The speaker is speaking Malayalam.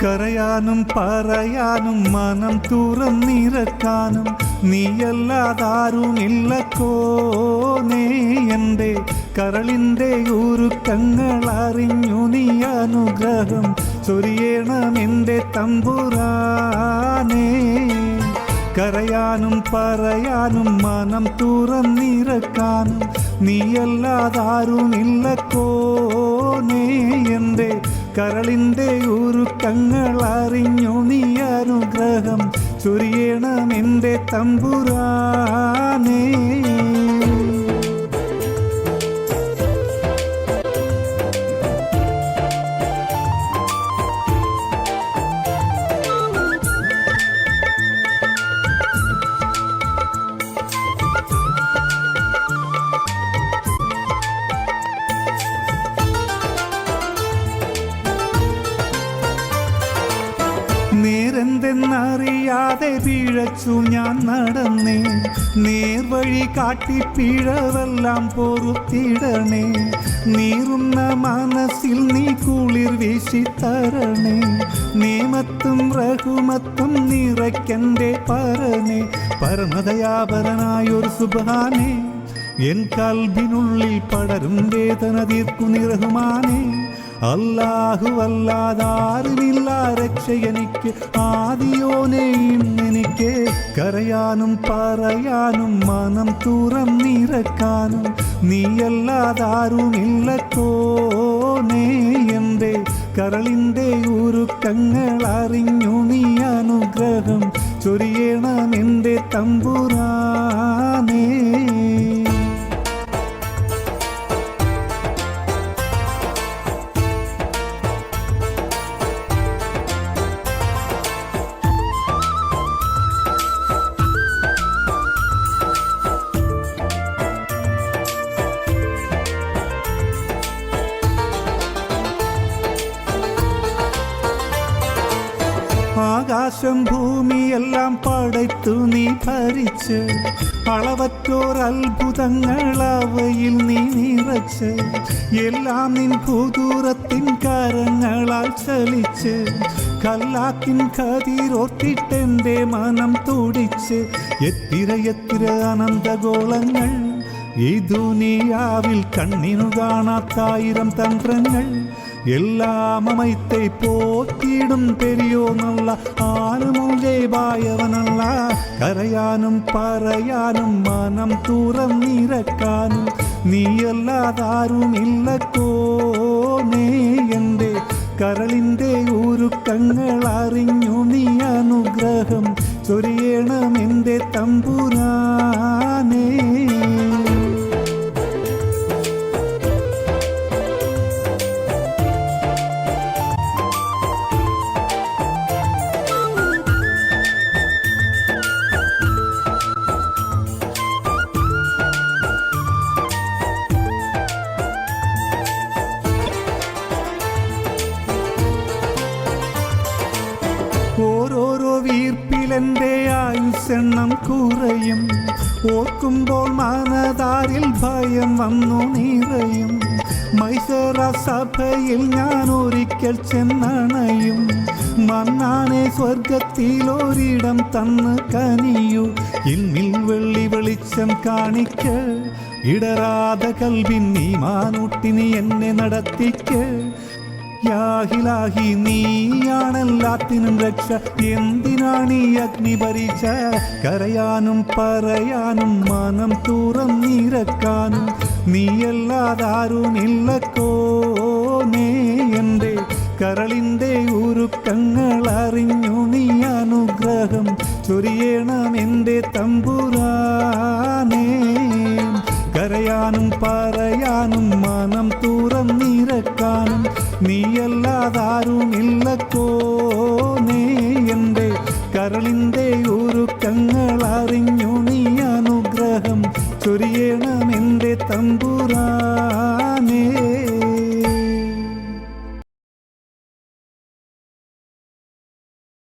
കരയാനും പറയാനും മനം തുറന്നിരക്കാനും നീയല്ലാതാരുമില്ലക്കോനേ. എൻ്റെ കരളിൻ്റെ ഉരുക്കങ്ങൾ അറിഞ്ഞു നീ അനുഗ്രഹം ചൊരിയണമെൻ്റെ തമ്പുരാനേ. കരയാനും പറയാനും മനം തുറന്നിരക്കാനും നീയല്ലാതാരുമില്ലക്കോനേ. എൻ്റെ കരളിൻ്റെ ഉരുക്കങ്ങൾ അറിഞ്ഞു നീ അനുഗ്രഹം ചൊരിയണമെൻ്റെ തമ്പുരാനേ. നേരെന്തെന്നറിയാതെ പിഴച്ചു ഞാൻ നടന്നേ. നേർവഴി കാട്ടി പിഴവെല്ലാം പൊറുത്തിടണേ. നീറുന്ന മനസ്സിൽ നീ കുളിർ വീശിത്തരണേ. നിയമത്തും റഹ്മത്തും നിറയ്ക്കൻ്റെ പരനെ. പരമദയാപരനായൊരു സുബ്ഹാനേ. എൻ കൽബിനുള്ളിൽ പടരും വേദന തീർക്കുനി റഹ്മാനേ. അല്ലാഹു അല്ലാതാരുമില്ല രക്ഷ എനിക്ക്, ആദിയോനെയും എനിക്ക്. കരയാനും പറയാനും മനം തുറന്നിരക്കാനും നീയല്ലാതാരുമില്ലക്കോനേ. എൻ്റെ കരളിൻ്റെ ഉരുക്കങ്ങൾ അറിഞ്ഞു നീ അനുഗ്രഹം ചൊരിയണമെൻ്റെ തമ്പുരാനേ. ആകാശം ഭൂമിയെല്ലാം പടയ്ത്തു നീ ഭരിച്ച്. അളവറ്റോരത്ഭുതങ്ങൾ അവയിൽ നീ നിറച്ച്. എല്ലാം നിൻ ഭൂദൂരത്തിൻ കരങ്ങളാൽ ചലിച്ച്. കല്ലാക്കിൻ കതിരോർത്തിട്ടെൻ്റെ മനം തുടിച്ച്. എത്തിര അനന്തഗോളങ്ങൾ ഈ ദുനിയാവിൽ കണ്ണിനു കാണാത്തായിരം തന്ത്രങ്ങൾ. എല്ലാം അമൈത്തെ പോറ്റിയിടും പെരിയോന്നുള്ള ആനുമൂജയവനല്ല. കരയാനും പറയാനും മനം തുറന്നിരക്കാനും നീയല്ലാതാരുമില്ലക്കോനേ. എൻ്റെ കരളിൻ്റെ ഉരുക്കങ്ങൾ അറിഞ്ഞു നീ അനുഗ്രഹം ചൊരിയണമെൻ്റെ തമ്പുരാനേ. ഓരോരോ വീർപ്പിലെൻ്റെ ആയുസ്സെണ്ണം കുറയും. ഓർക്കുമ്പോൾ മനതാരിൽ ഭയം വന്നു നിറയും. മൈസറ സഭയിൽ ഞാൻ ഒരിക്കൽ ചെന്നണയും. മന്നാനെ സ്വർഗത്തിലൊരിടം തന്ന് കനിയൂ. ഇൽമിൽ വെള്ളി വെളിച്ചം കാണിക്ക. ഇടരാതെ കൽബിൻ ഈമാനൂട്ടി നീ എന്നെ നടത്തിക്ക്. യാഹിലാഹി നീയാണെല്ലാത്തിനും രക്ഷ. എന്തിനാണീ അഗ്നി പരീക്ഷ? കരയാനും പറയാനും മനം തുറന്നിരക്കാനും നീയല്ലാതാരുമില്ലക്കോനേ. എൻ്റെ കരളിൻ്റെ ഉരുക്കങ്ങൾ അറിഞ്ഞു നീ അനുഗ്രഹം ചൊരിയണമെൻ്റെ തമ്പുരാനേ. കരയാനും പറയാനും മനം തുറന്നിരക്കാനും നീയല്ലാതാരുമില്ലക്കോനേ. എൻ്റെ കരളിൻ്റെ ഉരുക്കങ്ങൾ അറിഞ്ഞു നീ അനുഗ്രഹം ചൊരിയണമെൻ്റെ തമ്പുരാനേ.